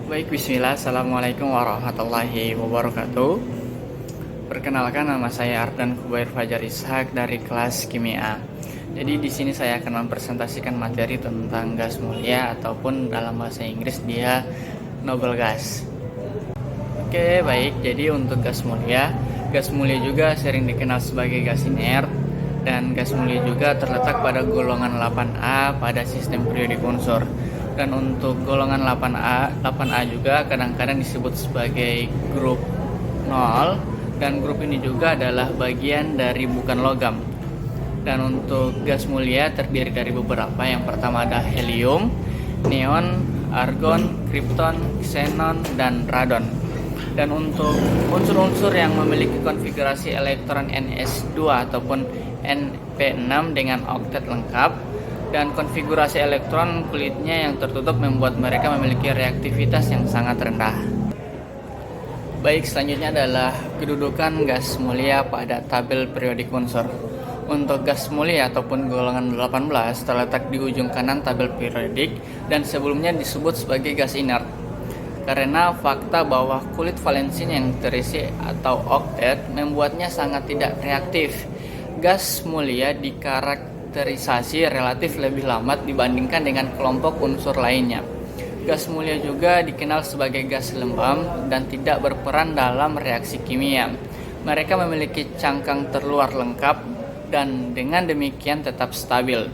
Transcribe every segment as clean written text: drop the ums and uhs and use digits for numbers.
Baik, bismillah. Assalamualaikum warahmatullahi wabarakatuh. Perkenalkan, nama saya Ardan Kubair Fajar Ishak dari kelas Kimia. Jadi di sini saya akan mempresentasikan materi tentang gas mulia ataupun dalam bahasa Inggris dia noble gas. Oke, baik. Jadi untuk gas mulia juga sering dikenal sebagai gas inert, dan gas mulia juga terletak pada golongan 8A pada sistem periodik unsur. Dan untuk golongan 8A juga kadang-kadang disebut sebagai grup 0, dan grup ini juga adalah bagian dari bukan logam. Dan untuk gas mulia terdiri dari beberapa. Yang pertama ada helium, neon, argon, krypton, xenon, dan radon. Dan untuk unsur-unsur yang memiliki konfigurasi elektron Ns2 ataupun Np6 dengan oktet lengkap dan konfigurasi elektron kulitnya yang tertutup membuat mereka memiliki reaktivitas yang sangat rendah. Baik, selanjutnya adalah kedudukan gas mulia pada tabel periodik unsur. Untuk gas mulia ataupun golongan 18 terletak di ujung kanan tabel periodik dan sebelumnya disebut sebagai gas inert. Karena fakta bahwa kulit valensinya yang terisi atau oktet membuatnya sangat tidak reaktif. Gas mulia dikarakterisasi relatif lebih lambat dibandingkan dengan kelompok unsur lainnya. Gas mulia juga dikenal sebagai gas lembam dan tidak berperan dalam reaksi kimia. Mereka memiliki cangkang terluar lengkap dan dengan demikian tetap stabil.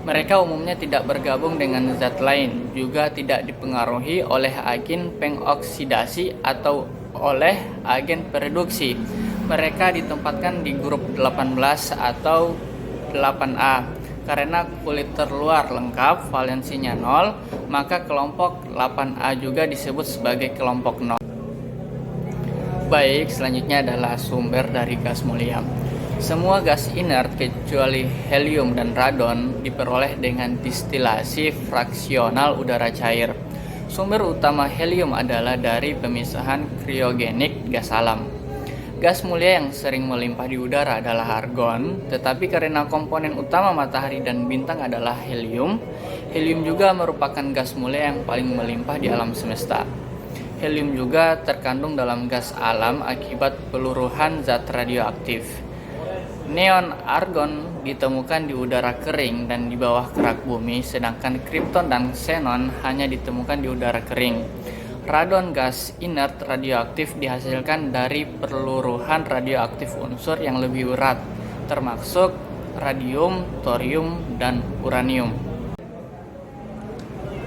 Mereka umumnya tidak bergabung dengan zat lain, juga tidak dipengaruhi oleh agen pengoksidasi atau oleh agen pereduksi. Mereka ditempatkan di grup 18 atau 8A. Karena kulit terluar lengkap, valensinya 0, maka kelompok 8A juga disebut sebagai kelompok 0. Baik, selanjutnya adalah sumber dari gas mulia. Semua gas inert kecuali helium dan radon diperoleh dengan distilasi fraksional udara cair. Sumber utama helium adalah dari pemisahan kriogenik gas alam. Gas mulia yang sering melimpah di udara adalah argon, tetapi karena komponen utama matahari dan bintang adalah helium, helium juga merupakan gas mulia yang paling melimpah di alam semesta. Helium juga terkandung dalam gas alam akibat peluruhan zat radioaktif. Neon argon ditemukan di udara kering dan di bawah kerak bumi, sedangkan krypton dan xenon hanya ditemukan di udara kering. Radon gas inert radioaktif dihasilkan dari peluruhan radioaktif unsur yang lebih berat, termasuk radium, thorium, dan uranium.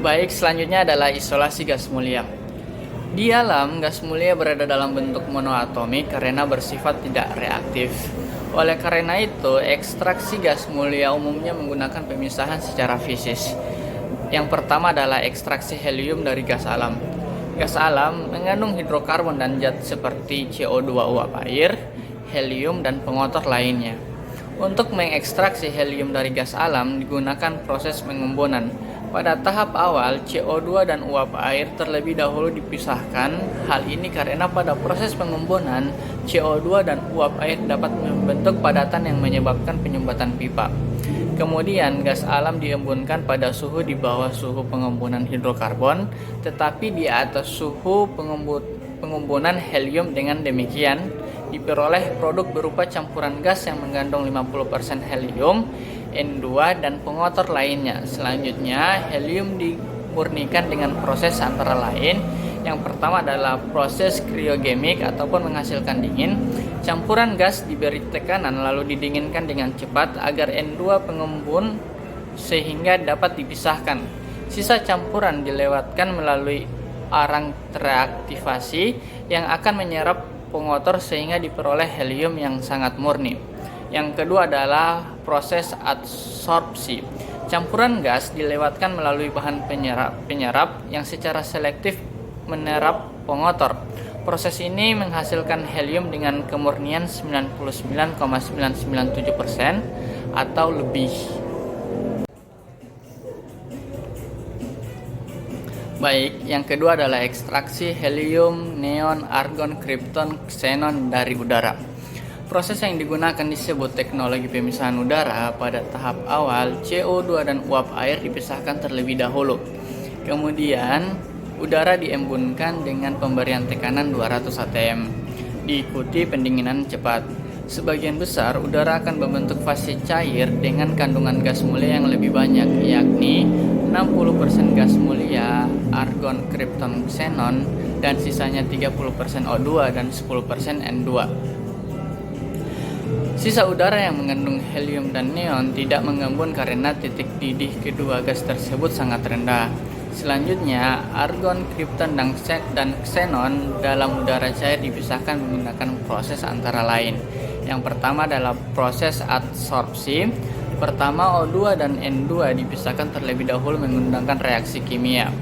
Baik, selanjutnya adalah isolasi gas mulia. Di alam, gas mulia berada dalam bentuk monoatomik karena bersifat tidak reaktif. Oleh karena itu, ekstraksi gas mulia umumnya menggunakan pemisahan secara fisis. Yang pertama adalah ekstraksi helium dari gas alam. Gas alam mengandung hidrokarbon dan zat seperti CO2 uap air, helium, dan pengotor lainnya. Untuk mengekstraksi helium dari gas alam digunakan proses pengembunan. Pada tahap awal, CO2 dan uap air terlebih dahulu dipisahkan. Hal ini karena pada proses pengembunan, CO2 dan uap air dapat membentuk padatan yang menyebabkan penyumbatan pipa. Kemudian gas alam diembunkan pada suhu di bawah suhu pengembunan hidrokarbon, tetapi di atas suhu pengembunan helium. Dengan demikian, diperoleh produk berupa campuran gas yang mengandung 50% helium, N2, dan pengotor lainnya. Selanjutnya, helium dimurnikan dengan proses antara lain. Yang pertama adalah proses kriogenik ataupun menghasilkan dingin. Campuran gas diberi tekanan lalu didinginkan dengan cepat agar N2 pengembun sehingga dapat dipisahkan. Sisa campuran dilewatkan melalui arang reaktivasi yang akan menyerap pengotor sehingga diperoleh helium yang sangat murni. Yang kedua adalah proses adsorpsi. Campuran gas dilewatkan melalui bahan penyerap yang secara selektif menyerap pengotor. Proses ini menghasilkan helium dengan kemurnian 99,997% atau lebih. Baik, yang kedua adalah ekstraksi helium, neon, argon, krypton, xenon dari udara. Proses yang digunakan disebut teknologi pemisahan udara. Pada tahap awal, CO2 dan uap air dipisahkan terlebih dahulu. Kemudian, Udara diembunkan dengan pemberian tekanan 200 atm, diikuti pendinginan cepat. Sebagian besar udara akan membentuk fase cair dengan kandungan gas mulia yang lebih banyak, yakni 60% gas mulia argon, krypton, xenon, dan sisanya 30% O2 dan 10% N2. Sisa udara yang mengandung helium dan neon tidak mengembun karena titik didih kedua gas tersebut sangat rendah. Selanjutnya, argon, krypton, dan xenon dalam udara cair dipisahkan menggunakan proses antara lain. Yang pertama adalah proses adsorpsi. Pertama, O2 dan N2 dipisahkan terlebih dahulu menggunakan reaksi kimia.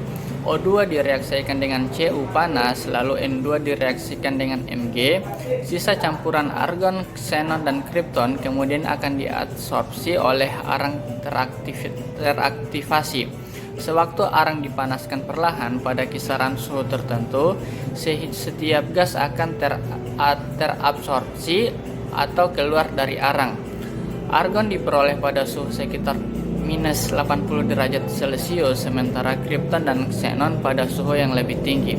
O2 direaksikan dengan Cu panas, lalu N2 direaksikan dengan Mg. Sisa campuran argon, xenon, dan krypton kemudian akan diadsorpsi oleh arang teraktivasi. Sewaktu arang dipanaskan perlahan pada kisaran suhu tertentu, setiap gas akan terabsorpsi atau keluar dari arang. Argon diperoleh pada suhu sekitar minus 80 derajat Celcius, sementara krypton dan xenon pada suhu yang lebih tinggi.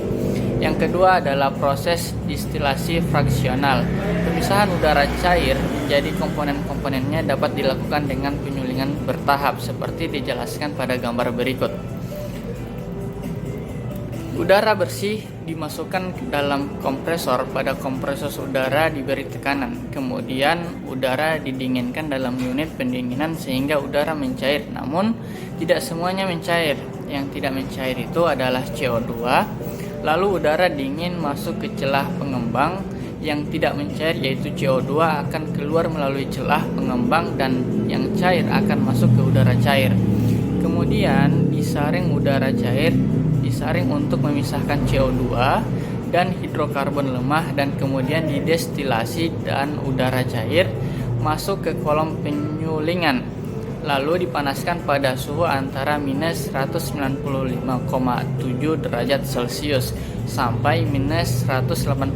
Yang kedua adalah proses distilasi fraksional. Pemisahan udara cair menjadi komponen-komponennya dapat dilakukan dengan penyulingan bertahap seperti dijelaskan pada gambar berikut. Udara bersih dimasukkan ke dalam kompresor. Pada kompresor udara diberi tekanan. Kemudian udara didinginkan dalam unit pendinginan sehingga udara mencair. Namun tidak semuanya mencair. Yang tidak mencair itu adalah CO2. Lalu udara dingin masuk ke celah pengembang. Yang tidak mencair yaitu CO2 akan keluar melalui celah pengembang dan yang cair akan masuk ke udara cair. Kemudian disaring udara cair disaring untuk memisahkan CO2 dan hidrokarbon lemah dan kemudian didestilasi dan udara cair masuk ke kolom penyulingan. Lalu dipanaskan pada suhu antara minus 195,7 derajat Celcius sampai minus 185,8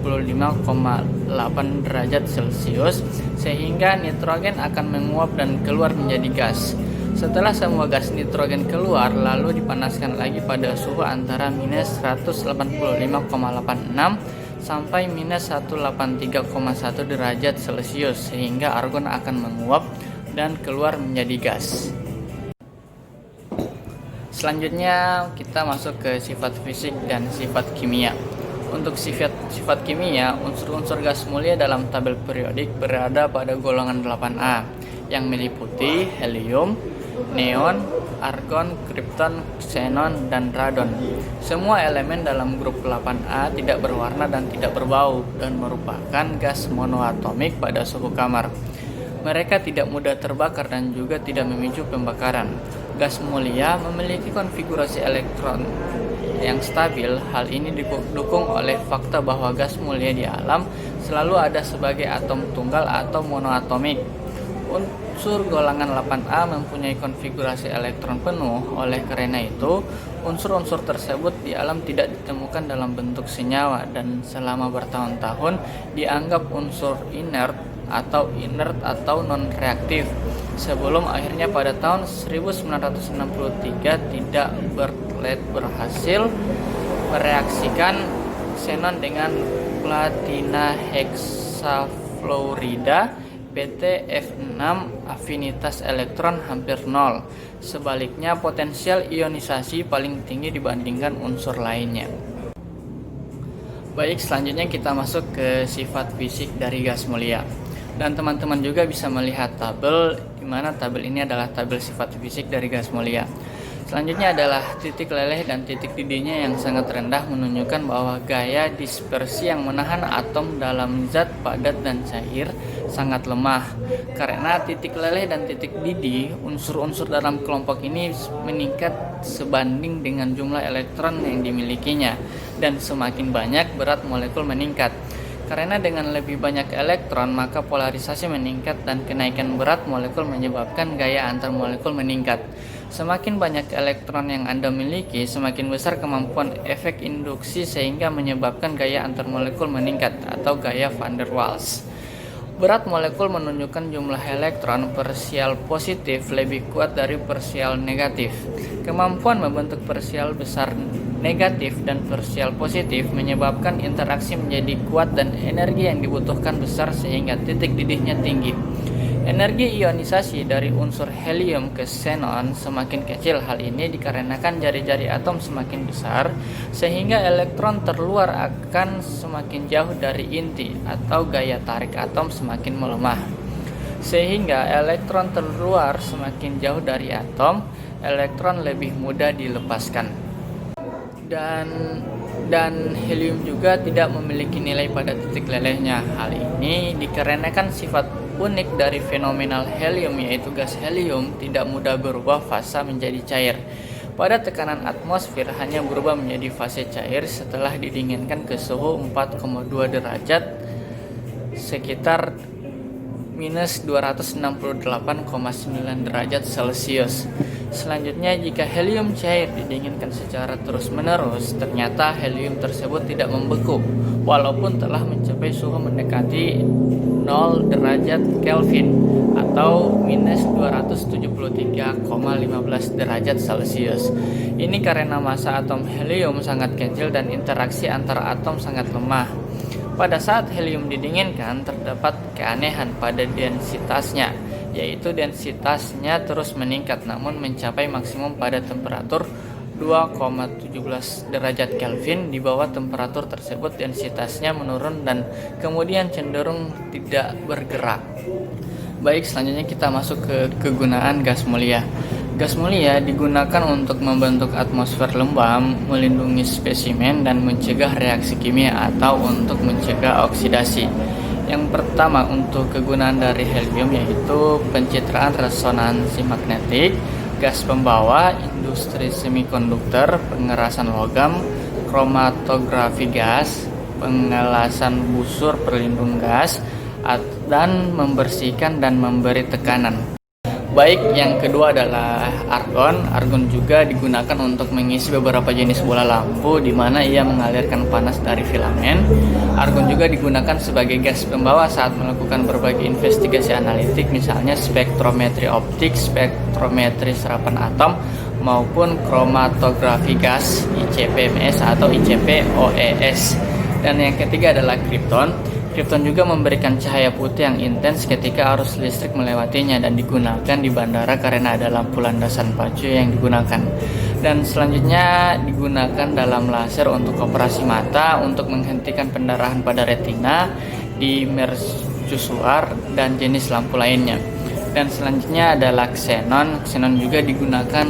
derajat Celcius sehingga nitrogen akan menguap dan keluar menjadi gas. Setelah semua gas nitrogen keluar, lalu dipanaskan lagi pada suhu antara minus 185,86 sampai minus 183,1 derajat Celcius sehingga argon akan menguap dan keluar menjadi gas. Selanjutnya kita masuk ke sifat fisik dan sifat kimia. Untuk sifat kimia, unsur-unsur gas mulia dalam tabel periodik berada pada golongan 8A yang meliputi helium, neon, argon, krypton, xenon, dan radon. Semua elemen dalam grup 8A tidak berwarna dan tidak berbau dan merupakan gas monoatomik pada suhu kamar. Mereka tidak mudah terbakar dan juga tidak memicu pembakaran. Gas mulia memiliki konfigurasi elektron yang stabil. Hal ini didukung oleh fakta bahwa gas mulia di alam selalu ada sebagai atom tunggal atau monoatomik. Unsur golongan 8A mempunyai konfigurasi elektron penuh. Oleh karena itu, unsur-unsur tersebut di alam tidak ditemukan dalam bentuk senyawa dan selama bertahun-tahun dianggap unsur inert atau non-reaktif. Sebelum akhirnya pada tahun 1963 tidak berhasil mereaksikan xenon dengan platina heksafluorida PtF6 afinitas elektron hampir nol. Sebaliknya potensial ionisasi paling tinggi dibandingkan unsur lainnya. Baik, selanjutnya kita masuk ke sifat fisik dari gas mulia. Dan teman-teman juga bisa melihat tabel, di mana tabel ini adalah tabel sifat fisik dari gas mulia. Selanjutnya adalah titik leleh dan titik didihnya yang sangat rendah menunjukkan bahwa gaya dispersi yang menahan atom dalam zat padat dan cair sangat lemah. Karena titik leleh dan titik didih, unsur-unsur dalam kelompok ini meningkat sebanding dengan jumlah elektron yang dimilikinya, dan semakin banyak berat molekul meningkat. Karena dengan lebih banyak elektron, maka polarisasi meningkat dan kenaikan berat molekul menyebabkan gaya antar molekul meningkat. Semakin banyak elektron yang Anda miliki, semakin besar kemampuan efek induksi sehingga menyebabkan gaya antar molekul meningkat atau gaya van der Waals. Berat molekul menunjukkan jumlah elektron parsial positif lebih kuat dari parsial negatif. Kemampuan membentuk parsial besar negatif dan parsial positif menyebabkan interaksi menjadi kuat dan energi yang dibutuhkan besar sehingga titik didihnya tinggi. Energi ionisasi dari unsur helium ke xenon semakin kecil. Hal ini dikarenakan jari-jari atom semakin besar sehingga elektron terluar akan semakin jauh dari inti atau gaya tarik atom semakin melemah. Sehingga elektron terluar semakin jauh dari atom, elektron lebih mudah dilepaskan. Dan helium juga tidak memiliki nilai pada titik lelehnya. Hal ini dikarenakan sifat unik dari fenomenal helium, yaitu gas helium tidak mudah berubah fasa menjadi cair. Pada tekanan atmosfer hanya berubah menjadi fase cair setelah didinginkan ke suhu 4,2 derajat sekitar minus 268,9 derajat Celcius. Selanjutnya, jika helium cair didinginkan secara terus-menerus, ternyata helium tersebut tidak membeku walaupun telah mencapai suhu mendekati 0 derajat Kelvin atau minus 273,15 derajat Celcius. Ini karena massa atom helium sangat kecil dan interaksi antara atom sangat lemah. Pada saat helium didinginkan, terdapat keanehan pada densitasnya, yaitu densitasnya terus meningkat namun mencapai maksimum pada temperatur 2,17 derajat Kelvin. Di bawah temperatur tersebut densitasnya menurun dan kemudian cenderung tidak bergerak. Baik, selanjutnya kita masuk ke kegunaan gas mulia. Gas mulia digunakan untuk membentuk atmosfer lembab, melindungi spesimen, dan mencegah reaksi kimia atau untuk mencegah oksidasi. Yang pertama untuk kegunaan dari helium yaitu pencitraan resonansi magnetik, gas pembawa, industri semikonduktor, pengerasan logam, kromatografi gas, pengelasan busur perlindung gas, dan membersihkan dan memberi tekanan. Baik, yang kedua adalah argon. Argon juga digunakan untuk mengisi beberapa jenis bola lampu di mana ia mengalirkan panas dari filamen. Argon juga digunakan sebagai gas pembawa saat melakukan berbagai investigasi analitik, misalnya spektrometri optik, spektrometri serapan atom, maupun kromatografi gas ICP-MS atau ICP-OES. Dan yang ketiga adalah kripton. Kripton juga memberikan cahaya putih yang intens ketika arus listrik melewatinya dan digunakan di bandara karena ada lampu landasan pacu yang digunakan. Dan selanjutnya digunakan dalam laser untuk operasi mata, untuk menghentikan pendarahan pada retina, di mercusuar, dan jenis lampu lainnya. Dan selanjutnya adalah xenon. Xenon juga digunakan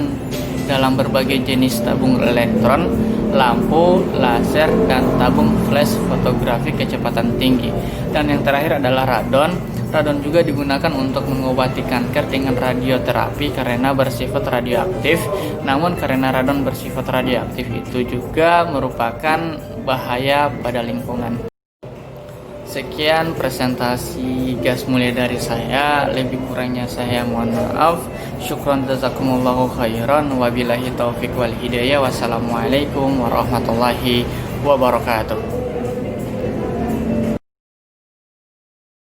dalam berbagai jenis tabung elektron, lampu, laser, dan tabung flash fotografi kecepatan tinggi. Dan yang terakhir adalah radon. Radon juga digunakan untuk mengobati kanker dengan radioterapi karena bersifat radioaktif. Namun karena radon bersifat radioaktif itu juga merupakan bahaya pada lingkungan. Sekian presentasi gas mulia dari saya. Lebih kurangnya saya mohon maaf. Syukran jazakumullahu khairan. Wabillahi taufiq wal hidayah. Wassalamualaikum warahmatullahi wabarakatuh.